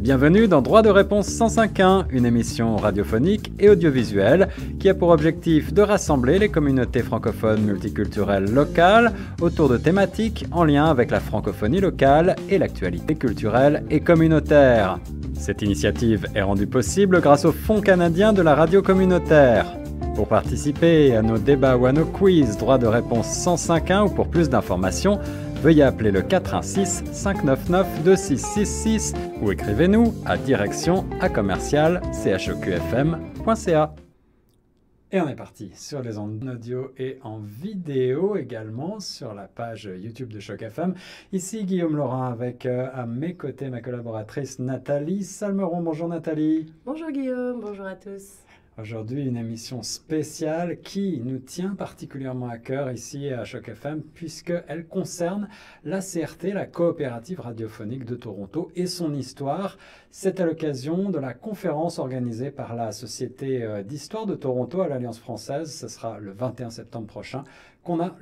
Bienvenue dans Droit de réponse 105.1, une émission radiophonique et audiovisuelle qui a pour objectif de rassembler les communautés francophones multiculturelles locales autour de thématiques en lien avec la francophonie locale et l'actualité culturelle et communautaire. Cette initiative est rendue possible grâce au Fonds canadien de la radio communautaire. Pour participer à nos débats ou à nos quiz Droit de réponse 105.1 ou pour plus d'informations, veuillez appeler le 416-599-2666 ou écrivez-nous à direction@commercial.choqfm.ca. Et on est parti sur les ondes audio et en vidéo également sur la page YouTube de Choc FM. Ici Guillaume Laurent avec à mes côtés ma collaboratrice Nathalie Salmeron. Bonjour Nathalie. Bonjour Guillaume, bonjour à tous. Aujourd'hui, une émission spéciale qui nous tient particulièrement à cœur ici à Choc FM puisqu'elle concerne la CRT, la coopérative radiophonique de Toronto et son histoire. C'est à l'occasion de la conférence organisée par la Société d'histoire de Toronto à l'Alliance française. Ce sera le 21 septembre prochain qu'on a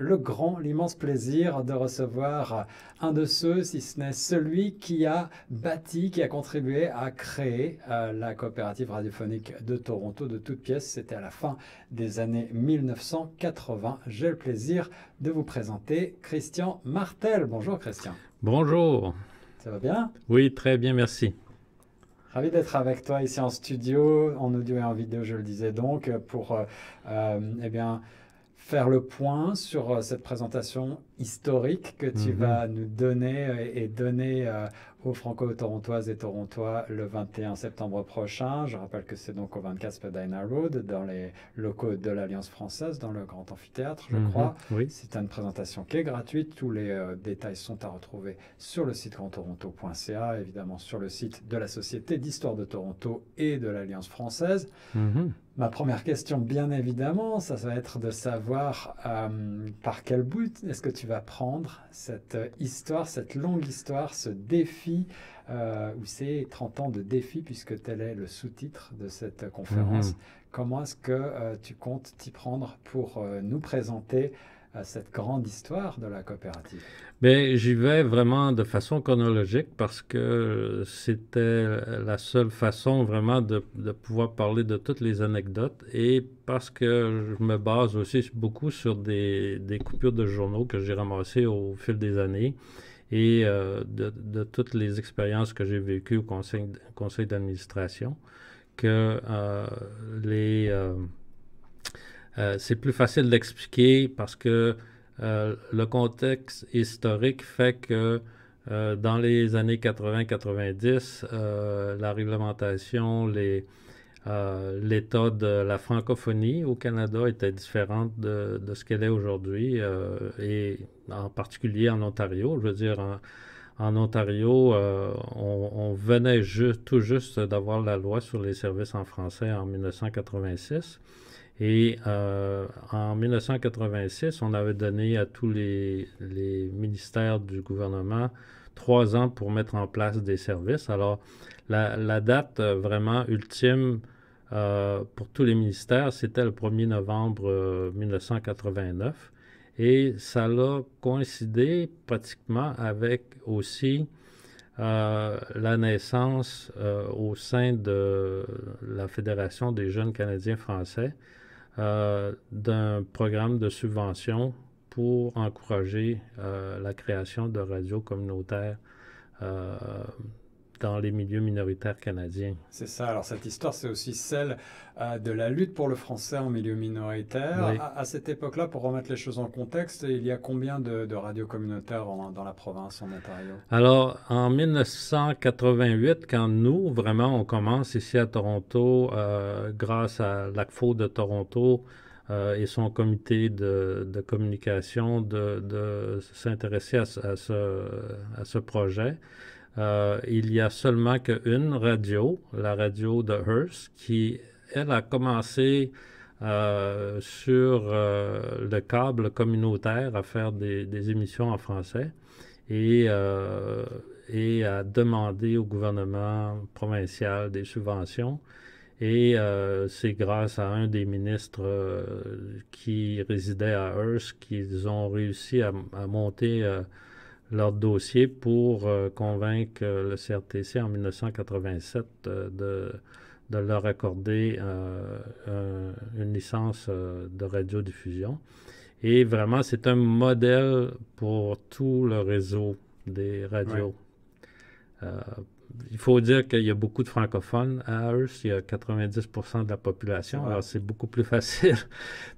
l'immense plaisir de recevoir un de ceux, si ce n'est celui qui a bâti, qui a contribué à créer la coopérative radiophonique de Toronto de toutes pièces. C'était à la fin des années 1980. J'ai le plaisir de vous présenter Christian Martel. Bonjour Christian. Bonjour. Ça va bien? Oui, très bien, merci. Ravi d'être avec toi ici en studio, en audio et en vidéo, je le disais donc, pour faire le point sur cette présentation historique que tu vas nous donner et donner aux Franco-Torontoises et Torontois le 21 septembre prochain. Je rappelle que c'est donc au 24 Spadina Road, dans les locaux de l'Alliance française, dans le Grand Amphithéâtre, je crois. Oui. C'est une présentation qui est gratuite. Tous les détails sont à retrouver sur le site grandtoronto.ca, évidemment sur le site de la Société d'histoire de Toronto et de l'Alliance française. Ma première question, bien évidemment, ça va être de savoir par quel bout est-ce que tu vas prendre cette histoire, cette longue histoire, ce défi, ou ces 30 ans de défi, puisque tel est le sous-titre de cette conférence. Comment est-ce que tu comptes t'y prendre pour nous présenter cette grande histoire de la coopérative? Bien, j'y vais vraiment de façon chronologique parce que c'était la seule façon vraiment de pouvoir parler de toutes les anecdotes et parce que je me base aussi beaucoup sur des coupures de journaux que j'ai ramassées au fil des années et de toutes les expériences que j'ai vécues au conseil d'administration que c'est plus facile d'expliquer parce que le contexte historique fait que dans les années 80-90, la réglementation, l'état de la francophonie au Canada était différente de ce qu'elle est aujourd'hui, et en particulier en Ontario. Je veux dire, en Ontario, on venait tout juste d'avoir la loi sur les services en français en 1986. Et en 1986, on avait donné à tous les ministères du gouvernement 3 ans pour mettre en place des services. Alors, la date vraiment ultime pour tous les ministères, c'était le 1er novembre 1989. Et ça a coïncidé pratiquement avec aussi la naissance au sein de la Fédération des jeunes Canadiens français d'un programme de subvention pour encourager la création de radios communautaires dans les milieux minoritaires canadiens. C'est ça. Alors cette histoire, c'est aussi celle de la lutte pour le français en milieu minoritaire. Oui. À cette époque-là, pour remettre les choses en contexte, il y a combien de radios communautaires dans la province, en Ontario? Alors, en 1988, quand nous, vraiment, on commence ici à Toronto, grâce à l'ACFO de Toronto et son comité de communication, de s'intéresser à ce projet, il y a seulement qu'une radio, la radio de Hearst, qui, elle, a commencé sur le câble communautaire à faire des émissions en français et à demander au gouvernement provincial des subventions. Et c'est grâce à un des ministres qui résidait à Hearst qu'ils ont réussi à monter leur dossier pour convaincre le CRTC en 1987 de leur accorder une licence de radiodiffusion. Et vraiment, c'est un modèle pour tout le réseau des radios. Ouais. Il faut dire qu'il y a beaucoup de francophones à Hearst, il y a 90% de la population, alors c'est beaucoup plus facile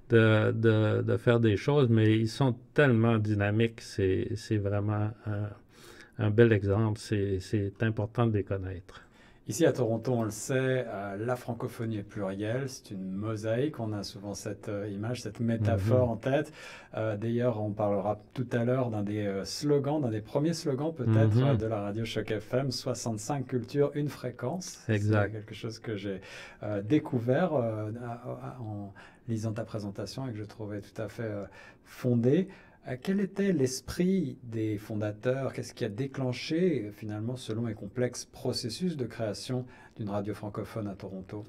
de faire des choses, mais ils sont tellement dynamiques, c'est vraiment un bel exemple, c'est important de les connaître. Ici à Toronto, on le sait, la francophonie est plurielle, c'est une mosaïque, on a souvent cette image, cette métaphore en tête. D'ailleurs, on parlera tout à l'heure d'un des slogans, d'un des premiers slogans peut-être de la radio Choc FM, 65 cultures, une fréquence. Exact. C'est quelque chose que j'ai découvert en lisant ta présentation et que je trouvais tout à fait fondé. Quel était l'esprit des fondateurs? Qu'est-ce qui a déclenché finalement ce long et complexe processus de création d'une radio francophone à Toronto?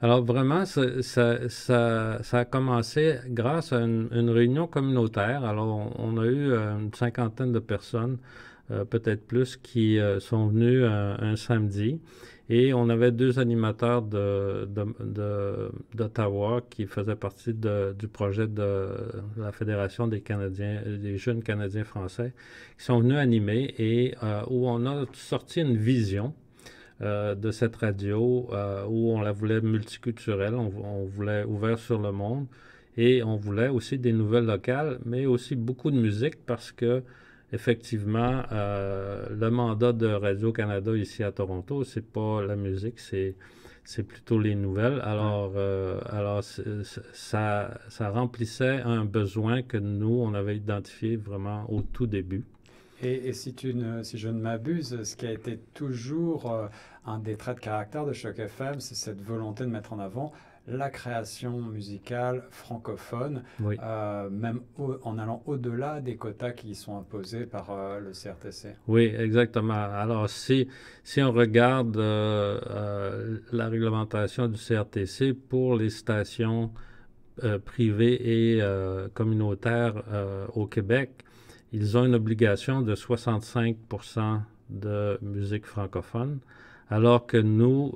Alors vraiment, ça a commencé grâce à une réunion communautaire. Alors on a eu une cinquantaine de personnes, peut-être plus, qui sont venues un samedi. Et on avait deux animateurs d'Ottawa qui faisaient partie du projet de la Fédération des jeunes Canadiens français, qui sont venus animer et où on a sorti une vision de cette radio où on la voulait multiculturelle, on voulait ouvert sur le monde et on voulait aussi des nouvelles locales, mais aussi beaucoup de musique parce que effectivement, le mandat de Radio-Canada ici à Toronto, c'est pas la musique, c'est plutôt les nouvelles. Alors ça remplissait un besoin que nous, on avait identifié vraiment au tout début. Et si je ne m'abuse, ce qui a été toujours un des traits de caractère de Choc FM, c'est cette volonté de mettre en avant la création musicale francophone, oui. Même en allant au-delà des quotas qui sont imposés par le CRTC. Oui, exactement. Alors, si on regarde la réglementation du CRTC pour les stations privées et communautaires au Québec, ils ont une obligation de 65% de musique francophone. Alors que nous,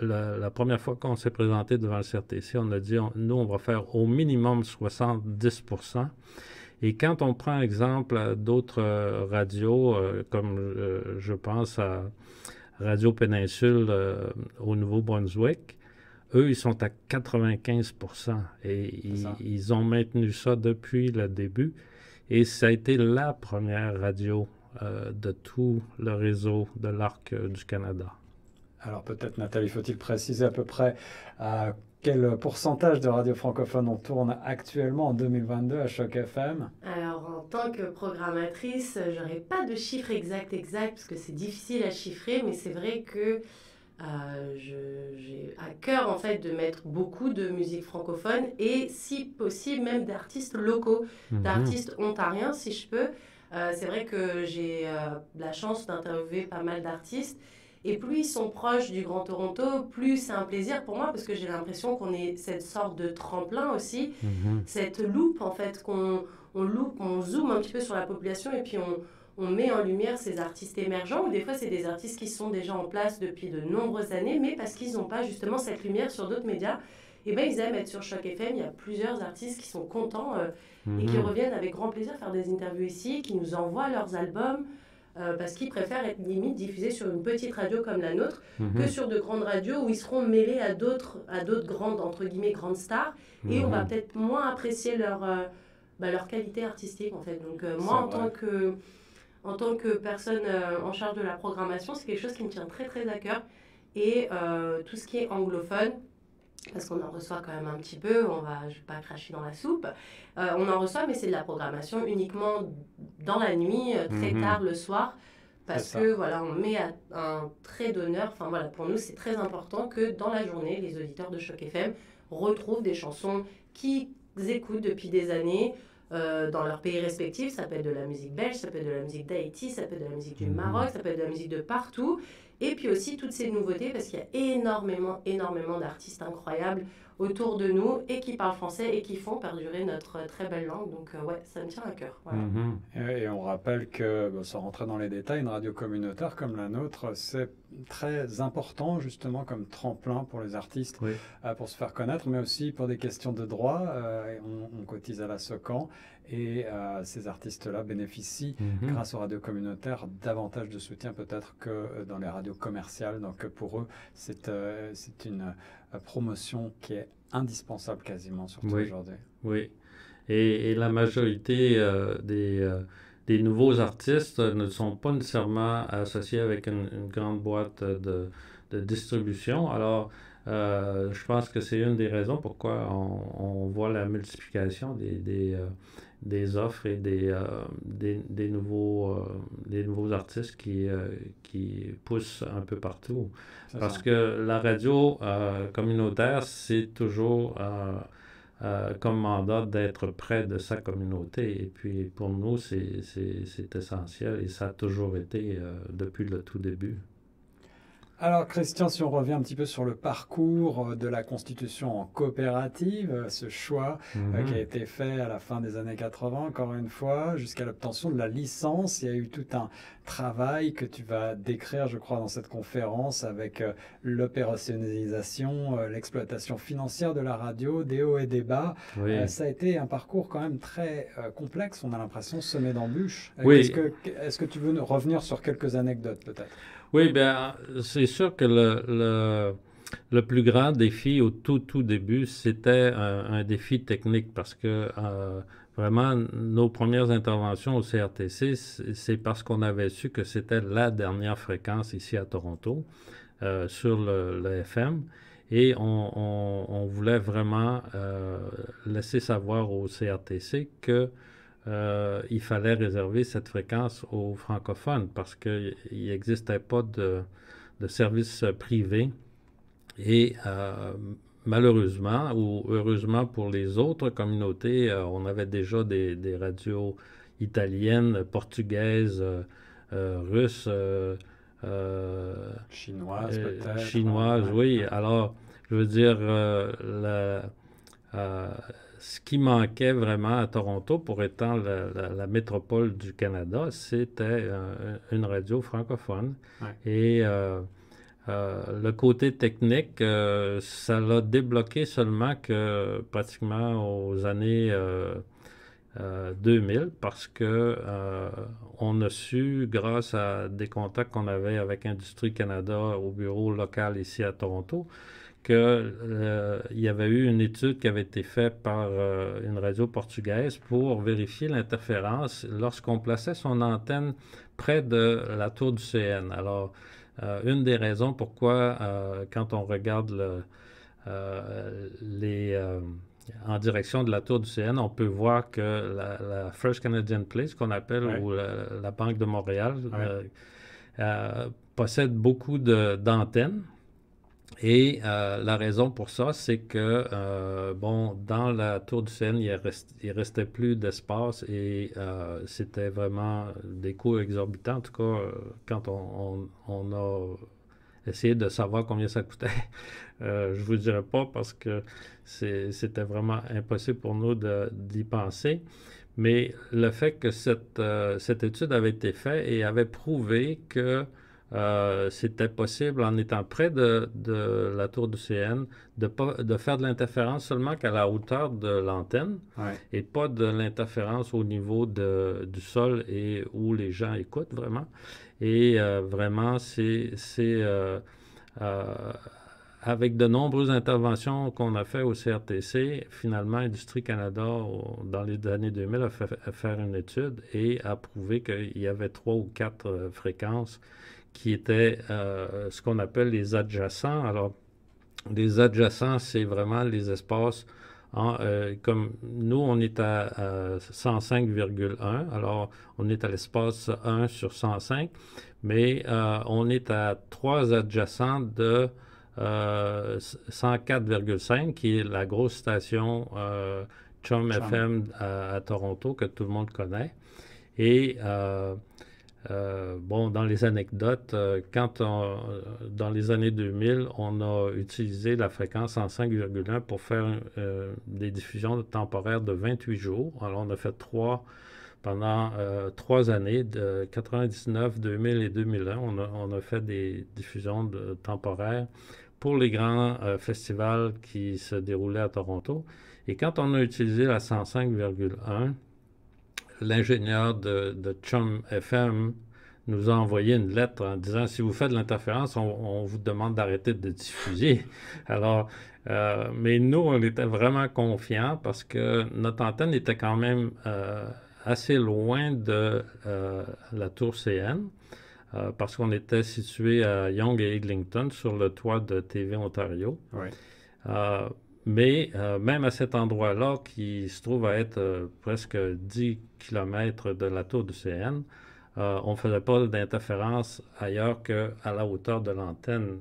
la première fois qu'on s'est présenté devant le CRTC, on a dit, nous, on va faire au minimum 70%. Et quand on prend exemple d'autres radios, comme je pense à Radio Péninsule au Nouveau-Brunswick, eux, ils sont à 95%. Et ils ont maintenu ça depuis le début. Et ça a été la première radio de tout le réseau de l'Arc du Canada. Alors peut-être, Nathalie, faut-il préciser à peu près quel pourcentage de radios francophones on tourne actuellement en 2022 à Choc FM? Alors en tant que programmatrice, j'aurais pas de chiffre exact parce que c'est difficile à chiffrer, mais c'est vrai que j'ai à cœur en fait de mettre beaucoup de musique francophone et si possible même d'artistes locaux, d'artistes ontariens si je peux. C'est vrai que j'ai la chance d'interviewer pas mal d'artistes et plus ils sont proches du Grand Toronto, plus c'est un plaisir pour moi parce que j'ai l'impression qu'on est cette sorte de tremplin aussi, cette loupe en fait qu'on zoome un petit peu sur la population et puis on met en lumière ces artistes émergents, ou des fois c'est des artistes qui sont déjà en place depuis de nombreuses années, mais parce qu'ils n'ont pas justement cette lumière sur d'autres médias, et ben ils aiment être sur Choc FM. Il y a plusieurs artistes qui sont contents et qui reviennent avec grand plaisir faire des interviews ici, qui nous envoient leurs albums, parce qu'ils préfèrent être limite diffusés sur une petite radio comme la nôtre que sur de grandes radios où ils seront mêlés à d'autres grandes, entre guillemets, grandes stars, et on va peut-être moins apprécier leur qualité artistique en fait. Donc moi en tant que personne en charge de la programmation, c'est quelque chose qui me tient très très à cœur. Et tout ce qui est anglophone, parce qu'on en reçoit quand même un petit peu, je ne vais pas cracher dans la soupe, on en reçoit, mais c'est de la programmation uniquement dans la nuit, très tard le soir, parce que voilà, on met un trait d'honneur, enfin voilà, pour nous c'est très important que dans la journée, les auditeurs de Choc FM retrouvent des chansons qu'ils écoutent depuis des années, dans leur pays respectifs. Ça peut être de la musique belge, ça peut être de la musique d'Haïti, ça peut être de la musique du Maroc, ça peut être de la musique de partout. Et puis aussi toutes ces nouveautés, parce qu'il y a énormément d'artistes incroyables autour de nous et qui parlent français et qui font perdurer notre très belle langue. Donc ouais, ça me tient à cœur. Voilà. Et on rappelle que, sans rentrer dans les détails, une radio communautaire comme la nôtre, c'est très important justement comme tremplin pour les artistes pour se faire connaître, mais aussi pour des questions de droit. On cotise à la SOCAN et ces artistes-là bénéficient, grâce aux radios communautaires, davantage de soutien peut-être que dans les radios commerciales. Donc pour eux, c'est une promotion qui est indispensable quasiment, surtout aujourd'hui. Oui, et la majorité des nouveaux artistes ne sont pas nécessairement associés avec une grande boîte de distribution. Alors, je pense que c'est une des raisons pourquoi on voit la multiplication des offres et des nouveaux artistes qui poussent un peu partout. Parce que la radio communautaire, c'est toujours comme mandat d'être près de sa communauté. Et puis pour nous, c'est essentiel et ça a toujours été depuis le tout début. Alors Christian, si on revient un petit peu sur le parcours de la constitution en coopérative, ce choix qui a été fait à la fin des années 80, encore une fois, jusqu'à l'obtention de la licence, il y a eu tout un travail que tu vas décrire, je crois, dans cette conférence avec l'opérationnalisation, l'exploitation financière de la radio, des hauts et des bas. Ça a été un parcours quand même très complexe, on a l'impression, semé d'embûches. Est-ce que tu veux revenir sur quelques anecdotes peut-être? Oui, bien, c'est sûr que le plus grand défi au tout début, c'était un défi technique parce que vraiment, nos premières interventions au CRTC, c'est parce qu'on avait su que c'était la dernière fréquence ici à Toronto sur le FM et on voulait vraiment laisser savoir au CRTC que il fallait réserver cette fréquence aux francophones parce qu'il n'existait pas de service privé. Et malheureusement ou heureusement pour les autres communautés, on avait déjà des radios italiennes, portugaises, russes, chinoises peut-être. Chinoises, oui. Alors, je veux dire, ce qui manquait vraiment à Toronto pour étant la métropole du Canada, c'était une radio francophone. Et le côté technique, ça l'a débloqué seulement que pratiquement aux années 2000 parce que on a su, grâce à des contacts qu'on avait avec Industrie Canada au bureau local ici à Toronto, qu'il y avait eu une étude qui avait été faite par une radio portugaise pour vérifier l'interférence lorsqu'on plaçait son antenne près de la tour du CN. Alors, une des raisons pourquoi, quand on regarde en direction de la tour du CN, on peut voir que la First Canadian Place, qu'on appelle, ou la Banque de Montréal, possède beaucoup d'antennes. Et la raison pour ça, c'est que, dans la tour du CN, il restait plus d'espace et c'était vraiment des coûts exorbitants. En tout cas, quand on a essayé de savoir combien ça coûtait, je vous dirai pas parce que c'était vraiment impossible pour nous d'y penser. Mais le fait que cette étude avait été faite et avait prouvé que c'était possible, en étant près de la tour du CN, de faire de l'interférence seulement qu'à la hauteur de l'antenne et pas de l'interférence au niveau du sol et où les gens écoutent vraiment. Et vraiment, c'est avec de nombreuses interventions qu'on a fait au CRTC, finalement, Industrie Canada, dans les années 2000, a fait faire une étude et a prouvé qu'il y avait 3 ou 4 fréquences qui étaient ce qu'on appelle les adjacents. Alors, les adjacents, c'est vraiment les espaces, comme nous, on est à 105,1, alors on est à l'espace 1 sur 105, mais on est à 3 adjacents de 104,5, qui est la grosse station Chum FM à Toronto, que tout le monde connaît. Et Bon, dans les anecdotes, dans les années 2000, on a utilisé la fréquence en 5,1 pour faire des diffusions temporaires de 28 jours. Alors, on a fait pendant 3 années, de 99, 2000 et 2001, on a fait des diffusions temporaires pour les grands festivals qui se déroulaient à Toronto. Et quand on a utilisé la 105,1, l'ingénieur de Chum FM nous a envoyé une lettre en disant, si vous faites de l'interférence, on vous demande d'arrêter de diffuser. Alors, mais nous, on était vraiment confiants parce que notre antenne était quand même assez loin de la tour CN, parce qu'on était situé à Yonge et Eglinton sur le toit de TV Ontario. Oui. Mais même à cet endroit-là, qui se trouve à être presque 10 km de la tour du CN, on ne faisait pas d'interférence ailleurs qu'à la hauteur de l'antenne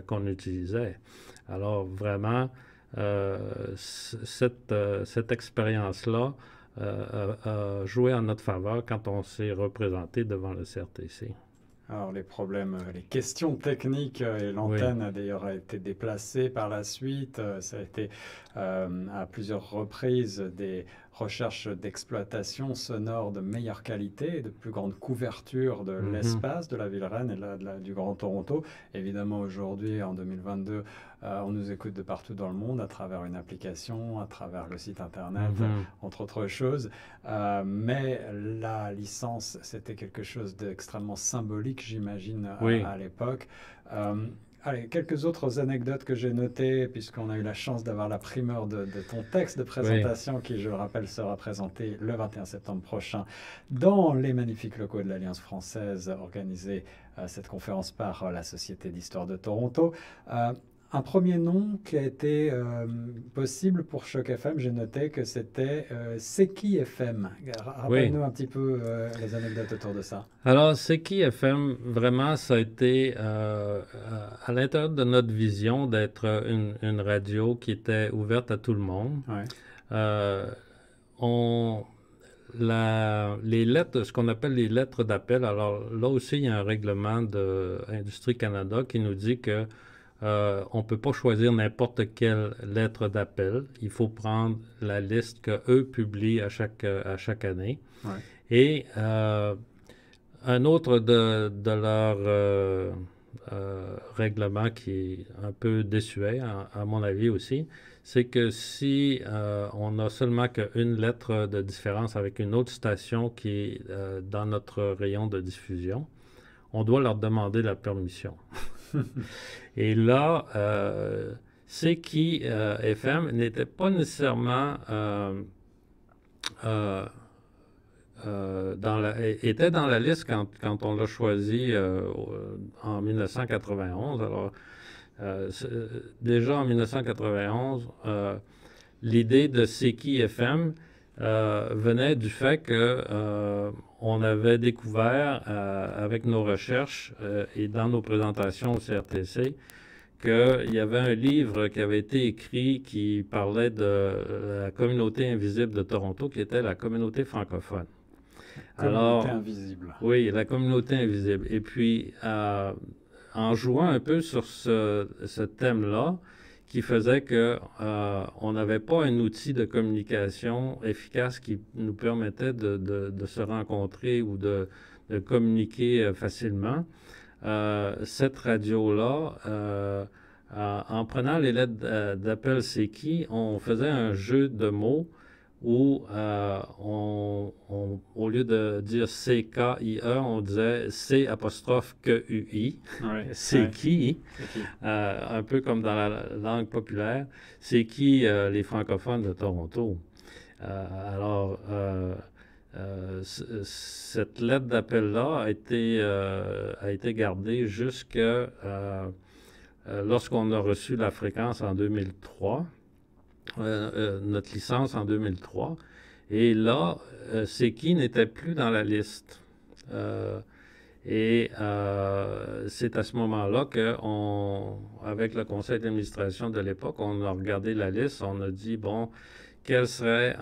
qu'on utilisait. Alors vraiment, cette expérience-là a joué en notre faveur quand on s'est représenté devant le CRTC. Alors les problèmes, les questions techniques et l'antenne a d'ailleurs été déplacée par la suite. Ça a été à plusieurs reprises des recherches d'exploitation sonore de meilleure qualité et de plus grande couverture de l'espace de la ville reine et du Grand Toronto. Évidemment, aujourd'hui, en 2022, on nous écoute de partout dans le monde à travers une application, à travers le site Internet, entre autres choses. Mais la licence, c'était quelque chose d'extrêmement symbolique, j'imagine, à l'époque. Allez, quelques autres anecdotes que j'ai notées, puisqu'on a eu la chance d'avoir la primeur de ton texte de présentation, qui, je le rappelle, sera présenté le 21 septembre prochain dans les magnifiques locaux de l'Alliance française, organisée cette conférence par la Société d'histoire de Toronto. Un premier nom qui a été possible pour Choc FM, j'ai noté que c'était C'est qui FM. Rappelle-nous un petit peu les anecdotes autour de ça. Alors, C'est qui FM, vraiment, ça a été à l'intérieur de notre vision d'être une radio qui était ouverte à tout le monde. Les lettres, ce qu'on appelle les lettres d'appel, alors là aussi, il y a un règlement de Industrie Canada qui nous dit que on ne peut pas choisir n'importe quelle lettre d'appel. Il faut prendre la liste qu'eux publient à chaque année. Et un autre de leurs règlements qui est un peu désuet, à mon avis aussi, c'est que si on n'a seulement qu'une lettre de différence avec une autre station qui est dans notre rayon de diffusion, on doit leur demander la permission. Et là, C'est qui FM n'était pas nécessairement était dans la liste quand on l'a choisi en 1991. Alors, déjà en 1991, l'idée de C'est qui FM venait du fait que on avait découvert avec nos recherches et dans nos présentations au CRTC qu'il y avait un livre qui avait été écrit qui parlait de la communauté invisible de Toronto, qui était la communauté francophone. Communauté invisible. Oui, la communauté invisible. Et puis, en jouant un peu sur ce thème-là, qui faisait qu'on n'avait pas un outil de communication efficace qui nous permettait de se rencontrer ou de communiquer facilement. Cette radio-là, en prenant les lettres d'appel C'est qui, on faisait un jeu de mots où au lieu de dire C-K-I-E, on disait C'-Q-U-I. C'est qui, un peu comme dans la langue populaire, c'est qui les francophones de Toronto. Alors, cette lettre d'appel-là a été gardée jusqu'à lorsqu'on a reçu la fréquence en 2003. Notre licence en 2003. Et là, C'est qui n'était plus dans la liste. C'est à ce moment-là qu'avec le conseil d'administration de l'époque, on a regardé la liste, on a dit, bon, quelles seraient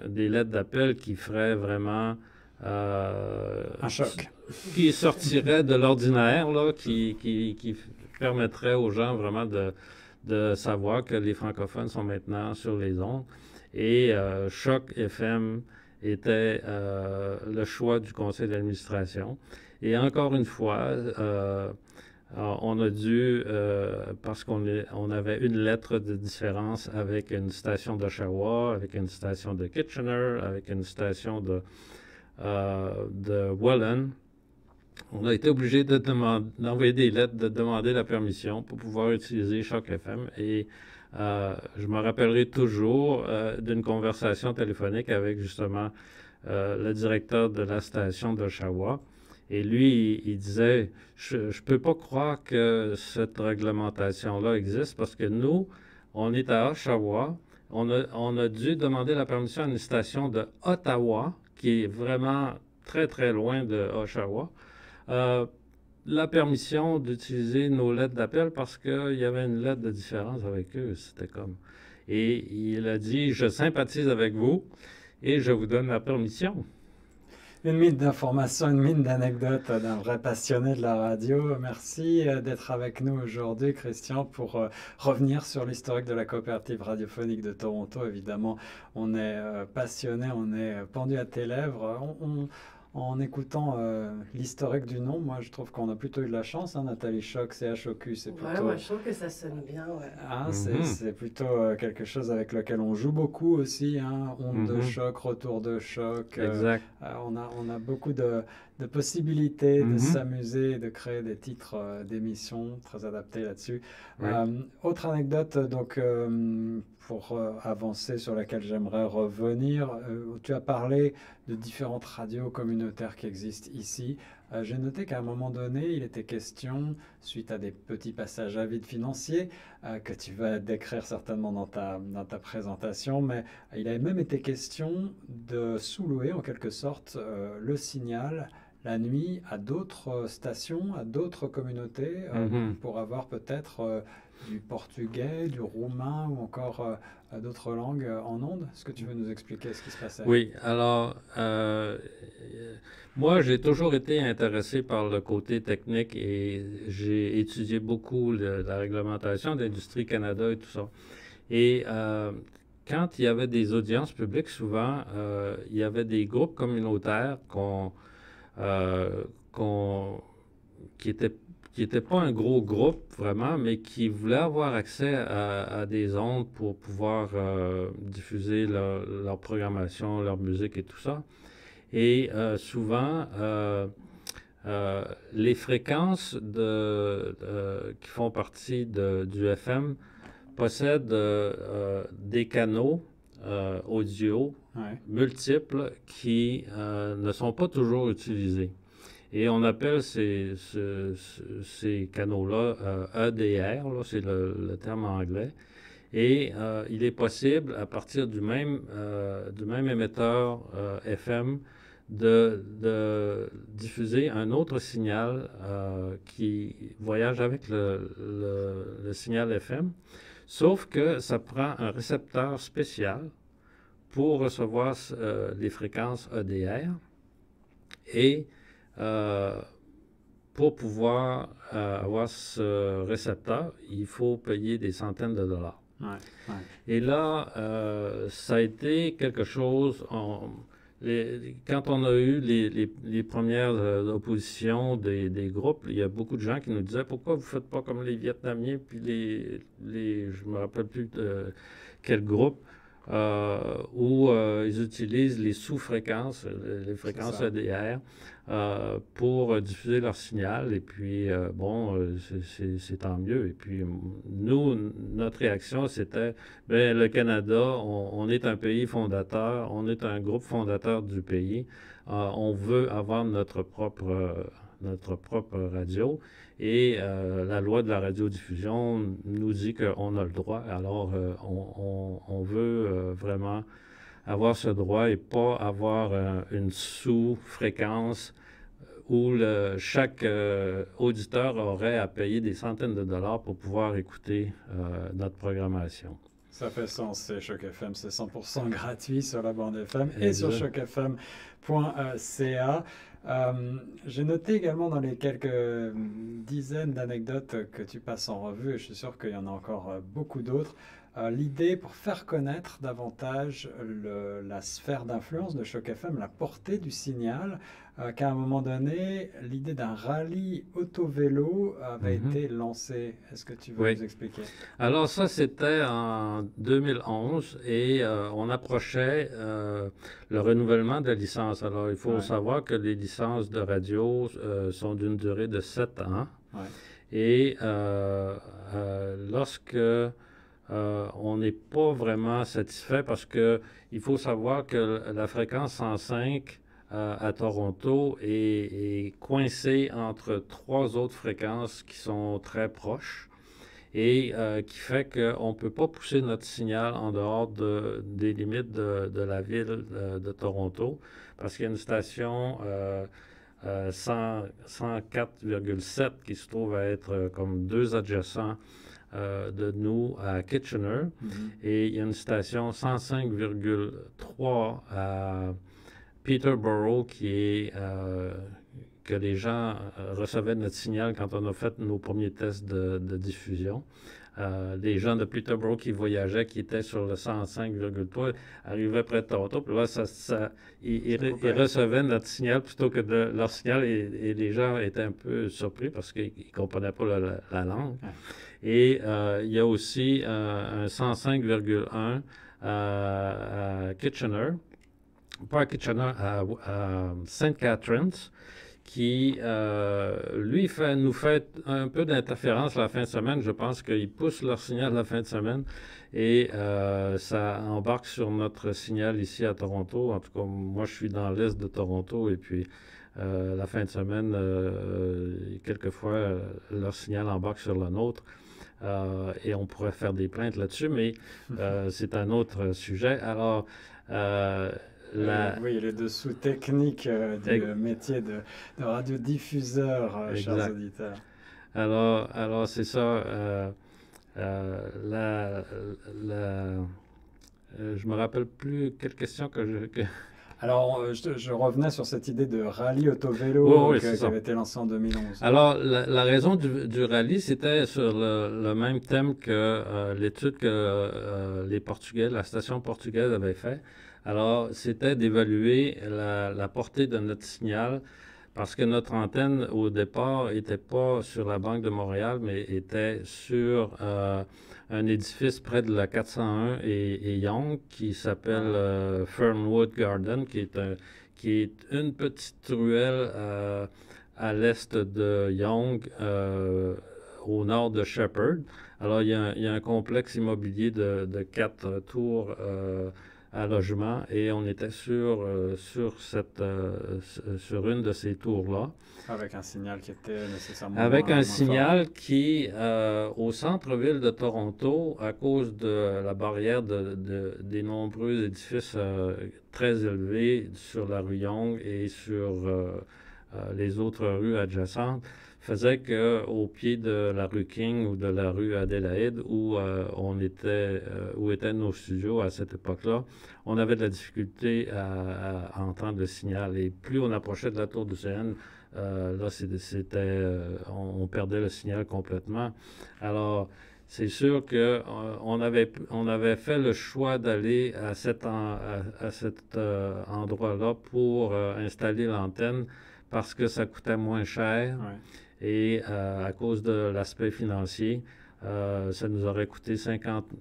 des lettres d'appel qui feraient vraiment Un choc. Qui sortirait de l'ordinaire, là, qui permettrait aux gens vraiment de savoir que les francophones sont maintenant sur les ondes. Et Choc FM était le choix du conseil d'administration. Et encore une fois, on a dû, parce qu'on avait une lettre de différence avec une station d'Oshawa, avec une station de Kitchener, avec une station de Welland, on a été obligé d'envoyer des lettres, de demander la permission pour pouvoir utiliser Choc FM. Et je me rappellerai toujours d'une conversation téléphonique avec justement le directeur de la station d'Oshawa. Et lui, il disait, je ne peux pas croire que cette réglementation-là existe parce que nous, on est à Oshawa, on a dû demander la permission à une station de Ottawa, qui est vraiment très, très loin de Oshawa, la permission d'utiliser nos lettres d'appel parce qu'il y avait une lettre de différence avec eux. C'était comme... Et il a dit, je sympathise avec vous et je vous donne la permission. Une mine d'informations, une mine d'anecdotes d'un vrai passionné de la radio. Merci d'être avec nous aujourd'hui, Christian, pour revenir sur l'historique de la coopérative radiophonique de Toronto. Évidemment, on est passionné, on est pendu à tes lèvres. En écoutant l'historique du nom, moi je trouve qu'on a plutôt eu de la chance, hein, Nathalie Choc, CHOQ, c'est plutôt... Ouais, moi je trouve que ça sonne bien, ouais. Ah, c'est plutôt quelque chose avec lequel on joue beaucoup aussi, hein, onde de choc, retour de choc. Exact. On a beaucoup de possibilités de s'amuser, de créer des titres d'émissions très adaptés là-dessus. Ouais. Autre anecdote, donc pour avancer, sur laquelle j'aimerais revenir, tu as parlé de différentes radios communautaires qui existent ici. J'ai noté qu'à un moment donné, il était question, suite à des petits passages à vide financiers, que tu vas décrire certainement dans ta présentation, mais il avait même été question de sous-louer en quelque sorte le signal la nuit à d'autres stations, à d'autres communautés, pour avoir peut-être du portugais, du roumain ou encore d'autres langues en ondes. Est-ce que tu veux nous expliquer ce qui se passait? Oui, alors, moi, j'ai toujours été intéressé par le côté technique et j'ai étudié beaucoup la réglementation d'Industrie Canada et tout ça. Et quand il y avait des audiences publiques, souvent, il y avait des groupes communautaires qui n'étaient pas un gros groupe vraiment, mais qui voulaient avoir accès à des ondes pour pouvoir diffuser leur programmation, leur musique et tout ça. Et souvent, les fréquences qui font partie du FM possèdent des canaux audio multiples qui ne sont pas toujours utilisés. Et on appelle ces canaux-là EDR, là, c'est le terme anglais. Et il est possible, à partir du même émetteur FM, de diffuser un autre signal qui voyage avec le signal FM, sauf que ça prend un récepteur spécial pour recevoir les fréquences EDR et pour pouvoir avoir ce récepteur, il faut payer des centaines de dollars. Et là, ça a été quelque chose... Quand on a eu les premières oppositions des groupes, il y a beaucoup de gens qui nous disaient « Pourquoi vous ne faites pas comme les Vietnamiens puis je ne me rappelle plus quel groupe, où ils utilisent les sous-fréquences, les fréquences EDR, pour diffuser leur signal. Et puis, c'est tant mieux. Et puis, nous, notre réaction, c'était, le Canada, on est un pays fondateur, on est un groupe fondateur du pays. On veut avoir notre propre radio. Et la loi de la radiodiffusion nous dit qu'on a le droit. Alors, on veut vraiment avoir ce droit et pas avoir une sous-fréquence où chaque auditeur aurait à payer des centaines de dollars pour pouvoir écouter notre programmation. Ça fait sens, c'est Choc FM, c'est 100% gratuit sur la bande FM et Exact. sur chocfm.ca. J'ai noté également dans les quelques dizaines d'anecdotes que tu passes en revue, et je suis sûr qu'il y en a encore beaucoup d'autres, l'idée pour faire connaître davantage la sphère d'influence de Choc FM, la portée du signal, qu'à un moment donné, l'idée d'un rallye auto-vélo avait été lancée. Est-ce que tu veux nous expliquer? Alors ça, c'était en 2011 et on approchait le renouvellement de la licence. Alors il faut savoir que les licences de radio sont d'une durée de 7 ans. Et lorsque on n'est pas vraiment satisfait parce que il faut savoir que la fréquence 105 à Toronto est coincée entre 3 autres fréquences qui sont très proches et qui fait qu'on ne peut pas pousser notre signal en dehors des limites de la ville de Toronto parce qu'il y a une station 104,7 qui se trouve à être comme 2 adjacents de nous à Kitchener et il y a une station 105,3 à Peterborough qui est que les gens recevaient notre signal quand on a fait nos premiers tests de diffusion. Les gens de Peterborough qui voyageaient, qui étaient sur le 105,3, arrivaient près de Toronto, puis là, ils recevaient notre signal plutôt que leur signal, et les gens étaient un peu surpris parce qu'ils ne comprenaient pas la langue. Et il y a aussi un 105,1 à Kitchener, pas à Kitchener, à St. Catharines, qui, lui, nous fait un peu d'interférence la fin de semaine. Je pense qu'ils poussent leur signal la fin de semaine et ça embarque sur notre signal ici à Toronto. En tout cas, moi, je suis dans l'est de Toronto et puis la fin de semaine, quelquefois, leur signal embarque sur le nôtre. Et on pourrait faire des plaintes là-dessus, mais c'est un autre sujet. Alors, oui, les dessous techniques du métier de radiodiffuseur, chers auditeurs. Alors c'est ça. Je me rappelle plus quelle question que Alors, je revenais sur cette idée de rallye auto-vélo qui avait été lancée en 2011. Alors, la raison du rallye, c'était sur le même thème que l'étude que les Portugais, la station portugaise avait fait. Alors, c'était d'évaluer la portée de notre signal parce que notre antenne, au départ, n'était pas sur la Banque de Montréal, mais était sur un édifice près de la 401 et Yonge qui s'appelle Fernwood Garden, qui est une petite ruelle à l'est de Yonge, au nord de Shepherd. Alors, il y a un complexe immobilier de 4 tours à logement et on était sur une de ces tours-là. Avec un signal qui était nécessairement avec un signal fort. Qui, au centre-ville de Toronto, à cause de la barrière des nombreux édifices très élevés sur la rue Yonge et sur les autres rues adjacentes, faisait qu'au pied de la rue King ou de la rue Adélaïde, où où étaient nos studios à cette époque-là, on avait de la difficulté à entendre le signal. Et plus on approchait de la tour du CN, là, on perdait le signal complètement. Alors, c'est sûr qu'on avait fait le choix d'aller à cet endroit-là pour installer l'antenne parce que ça coûtait moins cher. Et à cause de l'aspect financier, ça nous aurait coûté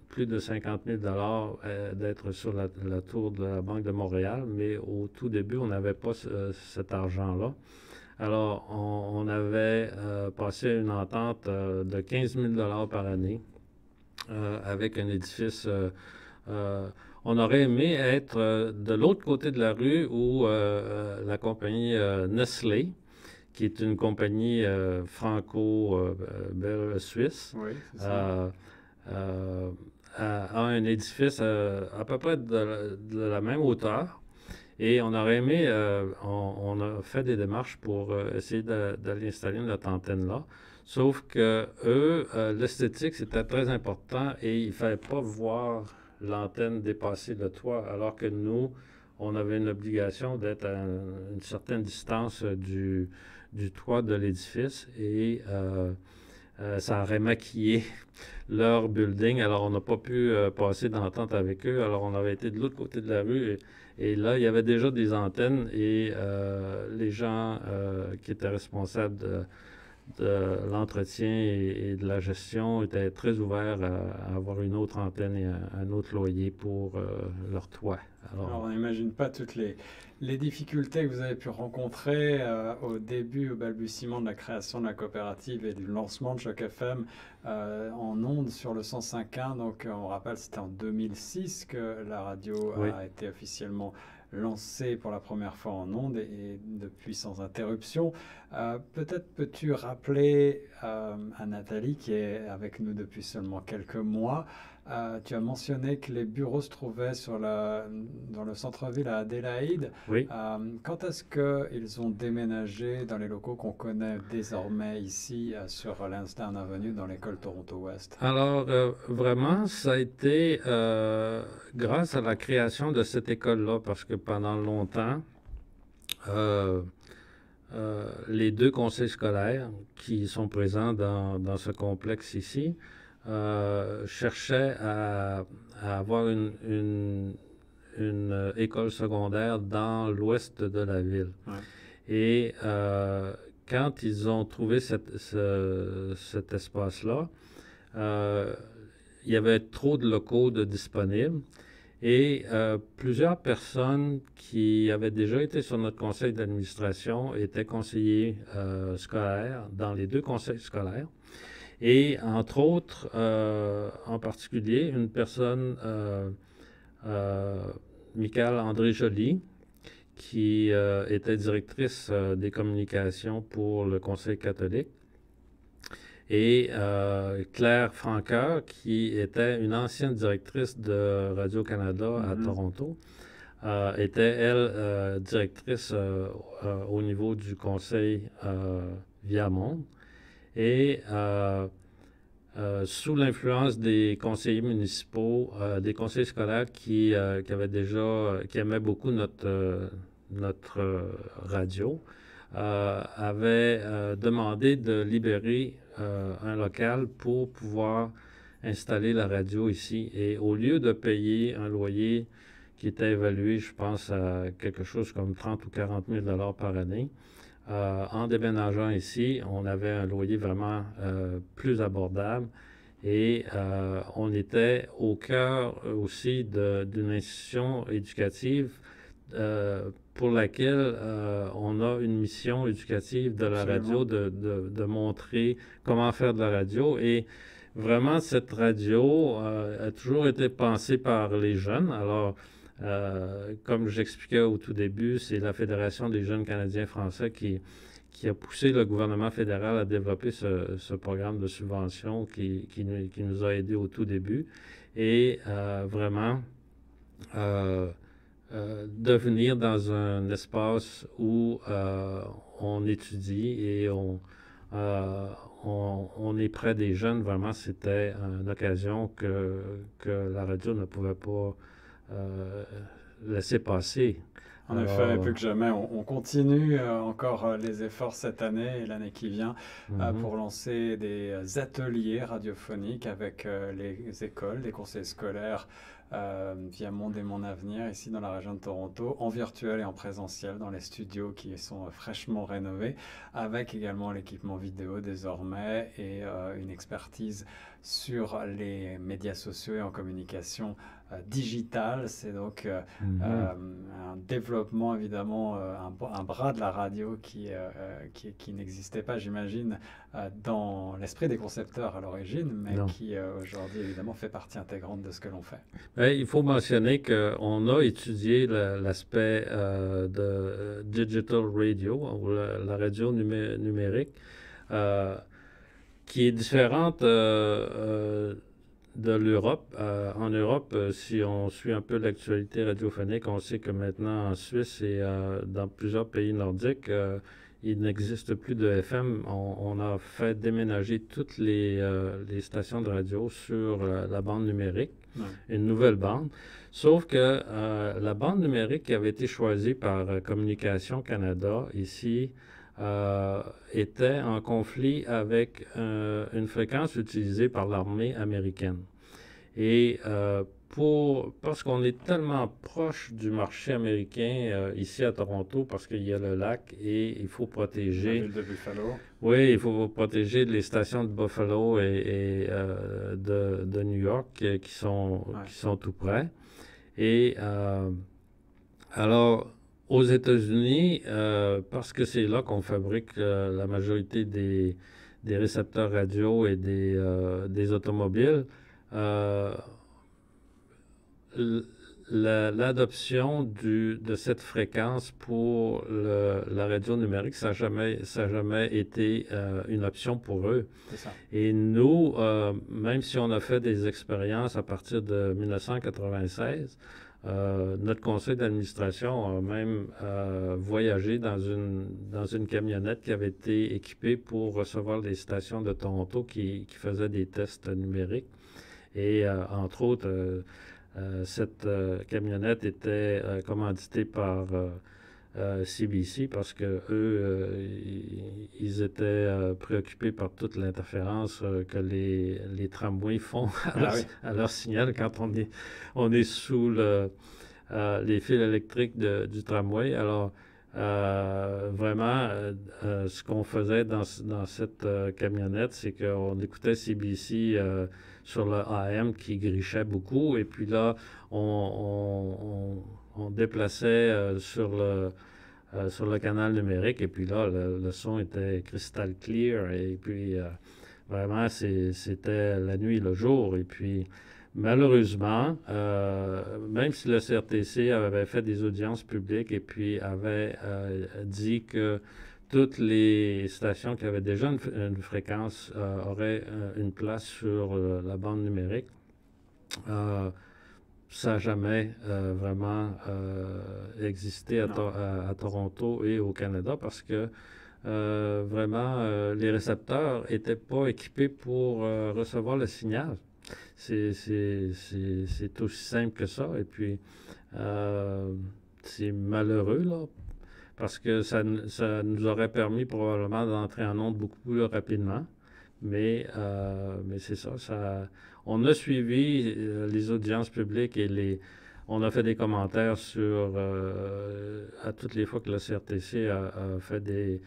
plus de 50 000 $ d'être sur la tour de la Banque de Montréal, mais au tout début, on n'avait pas cet argent-là. Alors, on avait passé une entente de 15 000 $ par année avec un édifice. On aurait aimé être de l'autre côté de la rue où la compagnie Nestlé, qui est une compagnie franco-suisse, a un édifice à peu près de la même hauteur. Et on aurait aimé, on a fait des démarches pour essayer d'aller installer notre antenne là. Sauf que eux, l'esthétique, c'était très important et il ne fallait pas voir l'antenne dépasser le toit, alors que nous, on avait une obligation d'être à une certaine distance du toit de l'édifice et ça aurait maquillé leur building. Alors, on n'a pas pu passer d'entente avec eux. Alors, on avait été de l'autre côté de la rue et là, il y avait déjà des antennes et les gens qui étaient responsables de l'entretien et de la gestion étaient très ouverts à avoir une autre antenne et un autre loyer pour leur toit. Alors, on n'imagine pas toutes les difficultés que vous avez pu rencontrer au début, au balbutiement de la création de la coopérative et du lancement de Choc FM en ondes sur le 105.1. Donc, on rappelle, c'était en 2006 que la radio a été officiellement lancée pour la première fois en ondes et depuis sans interruption. Peut-être peux-tu rappeler à Nathalie, qui est avec nous depuis seulement quelques mois, tu as mentionné que les bureaux se trouvaient dans le centre-ville à Adélaïde. Oui. Quand est-ce qu'ils ont déménagé dans les locaux qu'on connaît désormais ici sur Lansdowne Avenue dans l'école Toronto-Ouest? Alors, vraiment, ça a été grâce à la création de cette école-là, parce que pendant longtemps, les deux conseils scolaires qui sont présents dans ce complexe ici cherchaient à avoir une école secondaire dans l'ouest de la ville. Ouais. Et quand ils ont trouvé cet espace-là, il y avait trop de locaux disponibles. Et plusieurs personnes qui avaient déjà été sur notre conseil d'administration étaient conseillers scolaires dans les deux conseils scolaires. Et entre autres, en particulier, une personne, Michael André Joly, qui était directrice des communications pour le Conseil catholique, et Claire Franqueur, qui était une ancienne directrice de Radio-Canada à Toronto, était, elle, directrice au niveau du conseil Viamonde. Et sous l'influence des conseillers municipaux, des conseillers scolaires qui aimaient beaucoup notre radio, avaient demandé de libérer un local pour pouvoir installer la radio ici. Et au lieu de payer un loyer qui était évalué, je pense, à quelque chose comme 30 ou 40 000 $ par année, en déménageant ici, on avait un loyer vraiment plus abordable et on était au cœur aussi d'une institution éducative pour laquelle on a une mission éducative de la radio de montrer comment faire de la radio. Et vraiment, cette radio a toujours été pensée par les jeunes. Alors, comme j'expliquais au tout début, c'est la Fédération des jeunes Canadiens français qui a poussé le gouvernement fédéral à développer ce programme de subvention qui nous a aidés au tout début. Et vraiment, devenir dans un espace où on étudie et on est près des jeunes, vraiment, c'était une occasion que la radio ne pouvait pas laisser passer. En effet, plus que jamais, on continue encore les efforts cette année et l'année qui vient pour lancer des ateliers radiophoniques avec les écoles, les conseils scolaires via Monde et Mon Avenir ici dans la région de Toronto, en virtuel et en présentiel dans les studios qui sont fraîchement rénovés, avec également l'équipement vidéo désormais et une expertise sur les médias sociaux et en communication digitale. C'est donc un développement, évidemment, un bras de la radio qui n'existait pas, j'imagine, dans l'esprit des concepteurs à l'origine, mais qui aujourd'hui, évidemment, fait partie intégrante de ce que l'on fait. Il faut mentionner qu'on a étudié l'aspect de digital radio, ou la radio numérique, qui est différente de l'Europe. En Europe, si on suit un peu l'actualité radiophonique, on sait que maintenant en Suisse et dans plusieurs pays nordiques, il n'existe plus de FM. On a fait déménager toutes les stations de radio sur la bande numérique, une nouvelle bande. Sauf que la bande numérique qui avait été choisie par Communications Canada ici était en conflit avec une fréquence utilisée par l'armée américaine. Et parce qu'on est tellement proche du marché américain ici à Toronto, parce qu'il y a le lac et il faut protéger... La ville de Buffalo. Oui, il faut protéger les stations de Buffalo et de New York qui sont tout près. Et alors, aux États-Unis, parce que c'est là qu'on fabrique la majorité des récepteurs radio et des automobiles, l'adoption de cette fréquence pour la radio numérique, ça n'a jamais été une option pour eux. C'est ça. Et nous, même si on a fait des expériences à partir de 1996, notre conseil d'administration a même voyagé dans une camionnette qui avait été équipée pour recevoir les stations de Toronto qui faisaient des tests numériques. Et entre autres, cette camionnette était commanditée par CBC parce que eux, ils étaient préoccupés par toute l'interférence que les tramways font à leur signal quand on est sous les fils électriques du tramway. Alors, vraiment, ce qu'on faisait dans cette camionnette, c'est qu'on écoutait CBC sur le AM qui grichait beaucoup, et puis là, on déplaçait sur le canal numérique, et puis là, le son était crystal clear, et puis vraiment, c'était la nuit et le jour. Et puis, malheureusement, même si le CRTC avait fait des audiences publiques et puis avait dit que toutes les stations qui avaient déjà une fréquence auraient une place sur la bande numérique, ça n'a jamais vraiment existé à Toronto et au Canada parce que vraiment, les récepteurs n'étaient pas équipés pour recevoir le signal. C'est aussi simple que ça. Et puis, c'est malheureux, là, parce que ça nous aurait permis probablement d'entrer en onde beaucoup plus rapidement. Mais c'est ça. On a suivi les audiences publiques et on a fait des commentaires à toutes les fois que le CRTC a fait des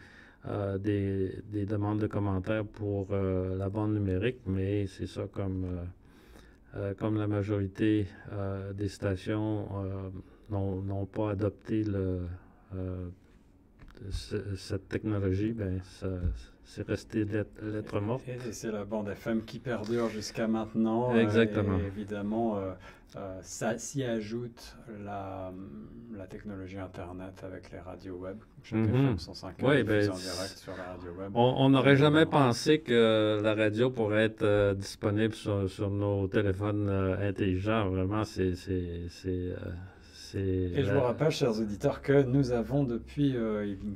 demandes de commentaires pour la bande numérique, mais c'est ça comme la majorité des stations n'ont pas adopté cette technologie, ben c'est resté lettre morte. Et c'est la bande FM qui perdure jusqu'à maintenant. Exactement. Et évidemment, ça s'y ajoute la technologie Internet avec les radios web. Chaque FM 105 oui, en direct sur la radio web. On n'aurait jamais pensé que la radio pourrait être disponible sur nos téléphones intelligents. Vraiment, Et je vous rappelle, chers auditeurs, que nous avons depuis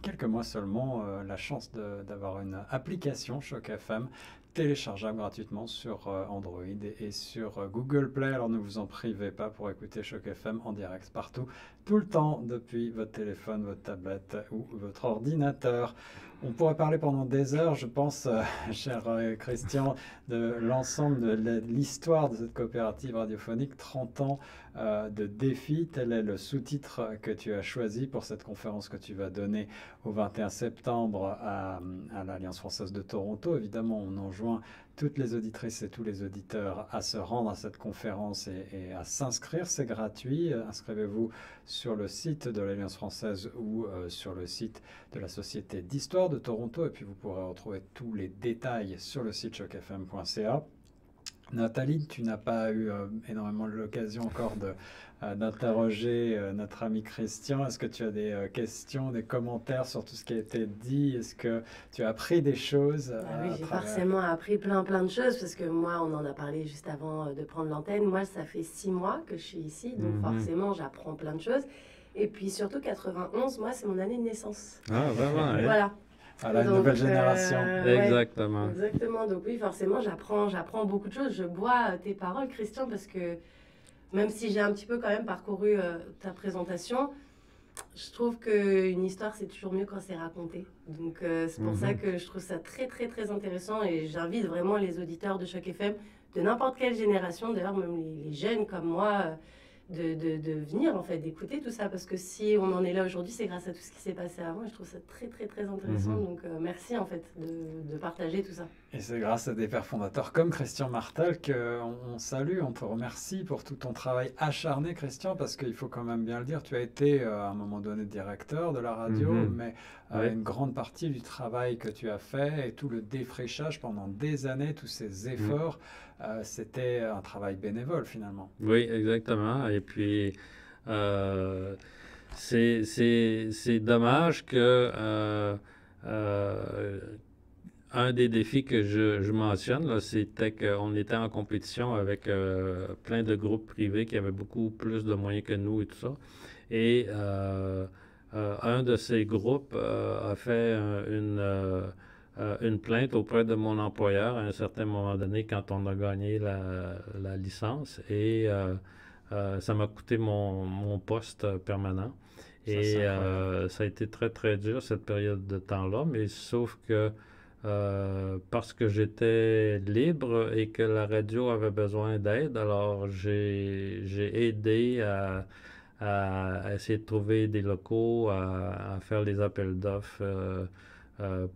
quelques mois seulement la chance d'avoir une application Choc FM téléchargeable gratuitement sur Android et sur Google Play. Alors ne vous en privez pas pour écouter Choc FM en direct partout, tout le temps, depuis votre téléphone, votre tablette ou votre ordinateur. On pourrait parler pendant des heures, je pense, cher Christian, de l'ensemble de l'histoire de cette coopérative radiophonique, 30 ans de défis. Tel est le sous-titre que tu as choisi pour cette conférence que tu vas donner au 21 septembre à l'Alliance française de Toronto. Évidemment, on enjoint toutes les auditrices et tous les auditeurs à se rendre à cette conférence et à s'inscrire. C'est gratuit. Inscrivez-vous sur le site de l'Alliance française ou sur le site de la Société d'histoire de Toronto. Et puis, vous pourrez retrouver tous les détails sur le site chocfm.ca. Nathalie, tu n'as pas eu énormément l'occasion encore d'interroger notre ami Christian. Est-ce que tu as des questions, des commentaires sur tout ce qui a été dit? Est-ce que tu as appris des choses? Oui, j'ai forcément appris plein de choses parce que moi, on en a parlé juste avant de prendre l'antenne. Moi, ça fait 6 mois que je suis ici, donc forcément, j'apprends plein de choses. Et puis surtout, 91, moi, c'est mon année de naissance. Ah, vraiment, hein? Voilà. à la Donc, nouvelle génération. Exactement. Ouais, exactement. Donc oui, forcément, j'apprends beaucoup de choses. Je bois tes paroles, Christian, parce que même si j'ai un petit peu quand même parcouru ta présentation, je trouve qu'une histoire, c'est toujours mieux quand c'est raconté. Donc, c'est pour ça que je trouve ça très, très, très intéressant et j'invite vraiment les auditeurs de Choc FM, de n'importe quelle génération, d'ailleurs, même les jeunes comme moi, de venir, en fait, d'écouter tout ça. Parce que si on en est là aujourd'hui, c'est grâce à tout ce qui s'est passé avant et je trouve ça très, très, très intéressant. Donc, merci, en fait, de partager tout ça. Et c'est grâce à des pères fondateurs comme Christian Martel qu'on salue, on te remercie pour tout ton travail acharné, Christian, parce qu'il faut quand même bien le dire, tu as été à un moment donné directeur de la radio, mais une grande partie du travail que tu as fait et tout le défrichage pendant des années, tous ces efforts, c'était un travail bénévole finalement. Oui, exactement. Et puis, c'est dommage que un des défis que je mentionne, là, c'était qu'on était en compétition avec plein de groupes privés qui avaient beaucoup plus de moyens que nous et tout ça. Et un de ces groupes a fait une plainte auprès de mon employeur à un certain moment donné quand on a gagné la licence. Et ça m'a coûté mon poste permanent. Et ça a été très, très dur cette période de temps-là, mais sauf que parce que j'étais libre et que la radio avait besoin d'aide, alors j'ai aidé à essayer de trouver des locaux, à faire les appels d'offres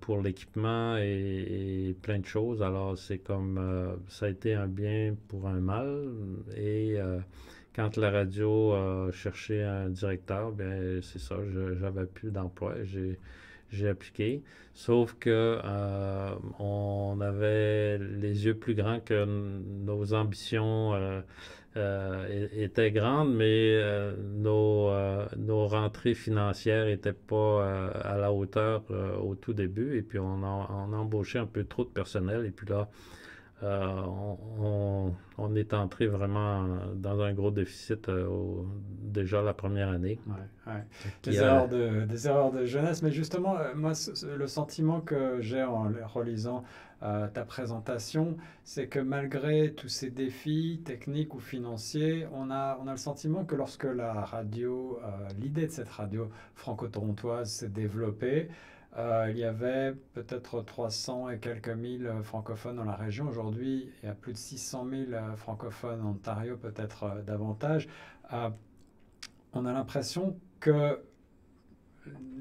pour l'équipement et plein de choses. Alors c'est comme ça a été un bien pour un mal. Et quand la radio cherchait un directeur, bien c'est ça, j'avais plus d'emploi. J'ai appliqué, sauf que on avait les yeux plus grands que nos ambitions étaient grandes, mais nos rentrées financières n'étaient pas à la hauteur au tout début, et puis on a embauché un peu trop de personnel, et puis là, on est entré vraiment dans un gros déficit déjà la première année. Des erreurs de jeunesse, mais justement, moi, le sentiment que j'ai en relisant ta présentation, c'est que malgré tous ces défis techniques ou financiers, on a le sentiment que lorsque la radio, l'idée de cette radio franco-torontoise s'est développée, il y avait peut-être 300 et quelques mille francophones dans la région. Aujourd'hui, il y a plus de 600 000 francophones en Ontario, peut-être davantage. On a l'impression que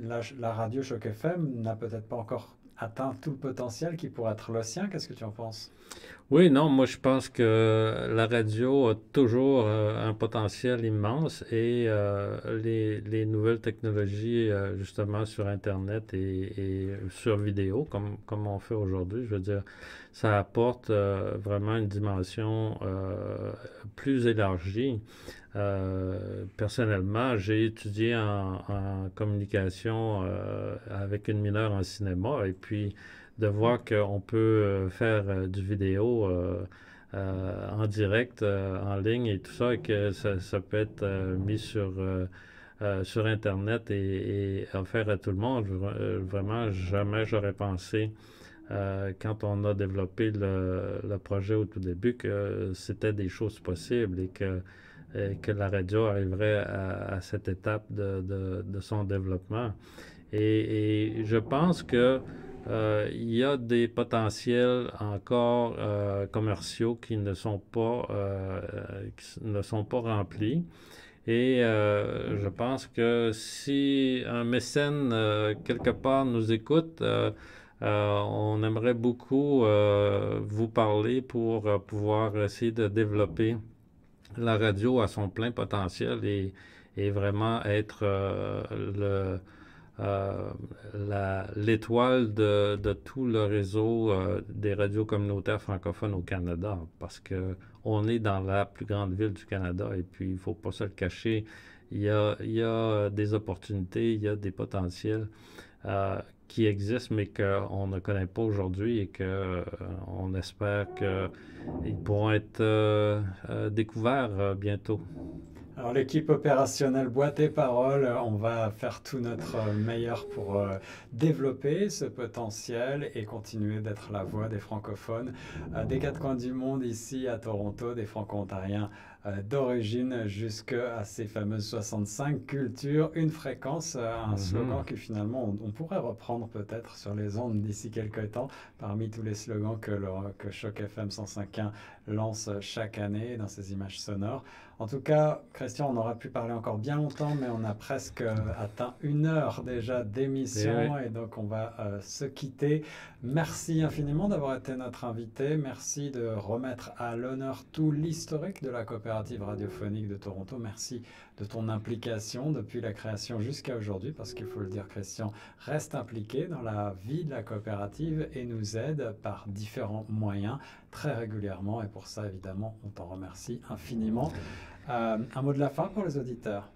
la radio Choc FM n'a peut-être pas encore atteint tout le potentiel qui pourrait être le sien. Qu'est-ce que tu en penses? Oui, non, moi je pense que la radio a toujours un potentiel immense et les nouvelles technologies justement sur Internet et sur vidéo, comme on fait aujourd'hui, je veux dire, ça apporte vraiment une dimension plus élargie. Personnellement, j'ai étudié en communication avec une mineure en cinéma et puis de voir qu'on peut faire du vidéo en direct, en ligne et tout ça, et que ça peut être mis sur Internet et offert à tout le monde. Vraiment, jamais j'aurais pensé, quand on a développé le projet au tout début, que c'était des choses possibles et que la radio arriverait à cette étape de son développement. Et je pense que il y a des potentiels encore commerciaux qui ne sont pas remplis. Et je pense que si un mécène quelque part nous écoute, on aimerait beaucoup vous parler pour pouvoir essayer de développer la radio à son plein potentiel et vraiment être l'étoile de tout le réseau des radios communautaires francophones au Canada, parce que on est dans la plus grande ville du Canada et puis il ne faut pas se le cacher, il y a des opportunités, il y a des potentiels qui existent mais qu'on ne connaît pas aujourd'hui et qu'on espère qu'ils pourront être découverts bientôt. Alors l'équipe opérationnelle Boîte et Paroles, on va faire tout notre meilleur pour développer ce potentiel et continuer d'être la voix des francophones des quatre coins du monde, ici à Toronto, des franco-ontariens d'origine jusqu'à ces fameuses 65 cultures, une fréquence, un slogan que finalement on pourrait reprendre peut-être sur les ondes d'ici quelques temps, parmi tous les slogans que Choc FM 105.1 lance chaque année dans ses images sonores. En tout cas, Christian, on aurait pu parler encore bien longtemps, mais on a presque atteint 1 heure déjà d'émission et donc on va se quitter. Merci infiniment d'avoir été notre invité. Merci de remettre à l'honneur tout l'historique de la coopérative radiophonique de Toronto. Merci de ton implication depuis la création jusqu'à aujourd'hui, parce qu'il faut le dire, Christian reste impliqué dans la vie de la coopérative et nous aide par différents moyens très régulièrement. Et pour ça, évidemment, on t'en remercie infiniment. Un mot de la fin pour les auditeurs?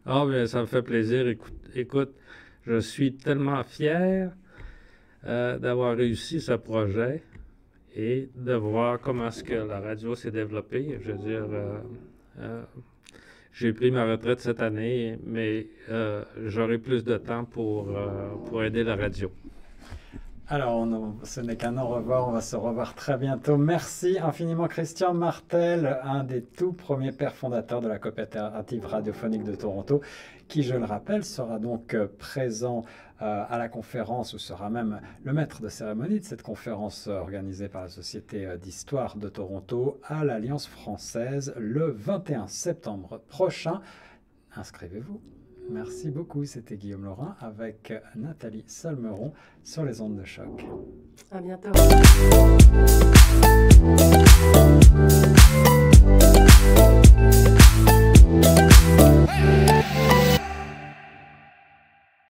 Ah, bien, ça me fait plaisir. Écoute, je suis tellement fier d'avoir réussi ce projet et de voir comment est-ce que la radio s'est développée. Je veux dire, j'ai pris ma retraite cette année, mais j'aurai plus de temps pour aider la radio. Alors, ce n'est qu'un au revoir, on va se revoir très bientôt. Merci infiniment Christian Martel, un des tout premiers pères fondateurs de la coopérative radiophonique de Toronto, qui, je le rappelle, sera donc présent à la conférence, ou sera même le maître de cérémonie de cette conférence organisée par la Société d'Histoire de Toronto à l'Alliance française le 21 septembre prochain. Inscrivez-vous. Merci beaucoup, c'était Guillaume Laurin avec Nathalie Salmeron sur les ondes de choc. À bientôt.